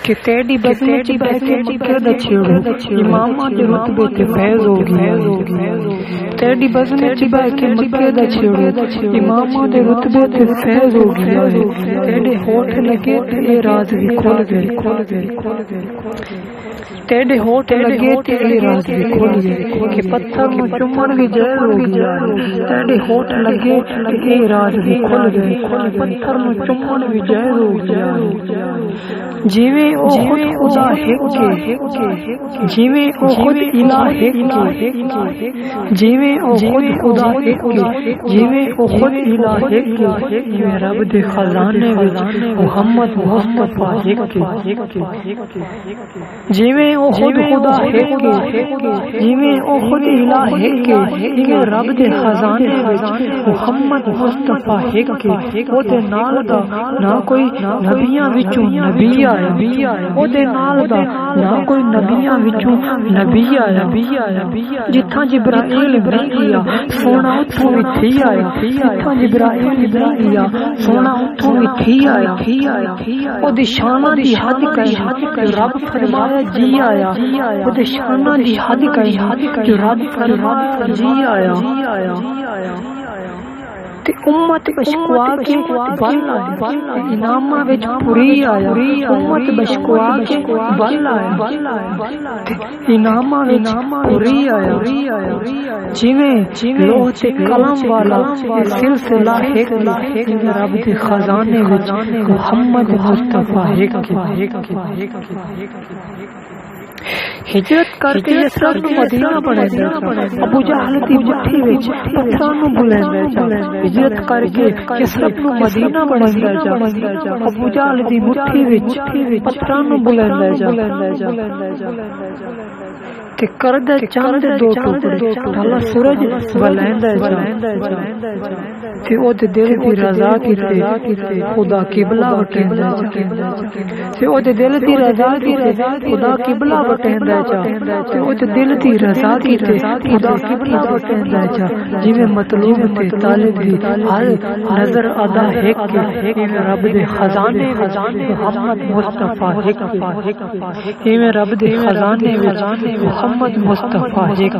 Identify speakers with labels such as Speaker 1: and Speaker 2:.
Speaker 1: کہ تیری بدلے چ بیٹھ کے مکے دا چھیڑو اماماں دے رتبے تے فیض ہو گیا تیری بدلے چ بیٹھ کے مکے دا چھیڑو اماماں دے رتبے تے فیض ہو گیا تیرے ہوٹھ لگے تے اے راز بھی کھل گئے تیرے ہوٹھ لگے تے اے راز بھی کھل گئے کہ پتھر نوں چومن بھی جائز ہو گیا تیرے ہوٹھ لگے تے اے راز بھی کھل گئے پتھر نوں چومن بھی جائز ہو گیا جیویں او خود خدا ہے کہ جیویں او خود الہ ہے کہ جیویں او خود خدا ہے کہ جیویں او خود الہ ہے کہ جیویں رب دے خزانے وچ محمد مصطفی ہے کہ جیویں او خود خدا ہے کہ جیویں او خود الہ ہے کہ جیویں رب دے خزانے وچ محمد مصطفی ہے کہ او دے نال دا نہ کوئی نبیاں وچوں نبی او دے نال دا نہ کوئی نبیاں وچوں نبی آیا جتھاں جبرائیل نہیں گیا سونا اتھوں وچ آیا جتھاں جبرائیل نہیں گیا سونا اتھوں وچ آیا او دی شاناں دی حد کہیں رب فرمایا جی آیا او دی شاناں دی حد کہیں رب فرمایا جی آیا تے امت بشکوا کے بل آیا انعاماں وچ پوری آیا امت بشکوا کے بل آیا انعاماں وچ پوری آیا جویں لوح تے قلم والا سلسلہ ہے کہ رب دے خزانے وچ محمد مصطفی ہے ہجرت کر کے یسرب نو مدینہ بنایا ابو جہل دی مٹھی وچ پتھراں نو بلیندا ہجرت کر کے یسرب نو مدینہ بنایا ابو جہل دی مٹھی وچ پتھراں نو بلیندا تے کردا چاند دو ٹکڑے ڈھلا سورج بلیندا تے او دے دل دی رضا کیتے خدا قبلہ وٹیندا تے او دے دل دی رضا کیتے خدا قبلہ وٹیندا تے او دے دل دی رضا کیتے خدا قبلہ وٹیندا جویں مطلوب تے طالب دی ہر نظر ادا ہے کہ رب دے خزانے محمد مصطفی ہے رب دے خزانے محمد مصطفی ہے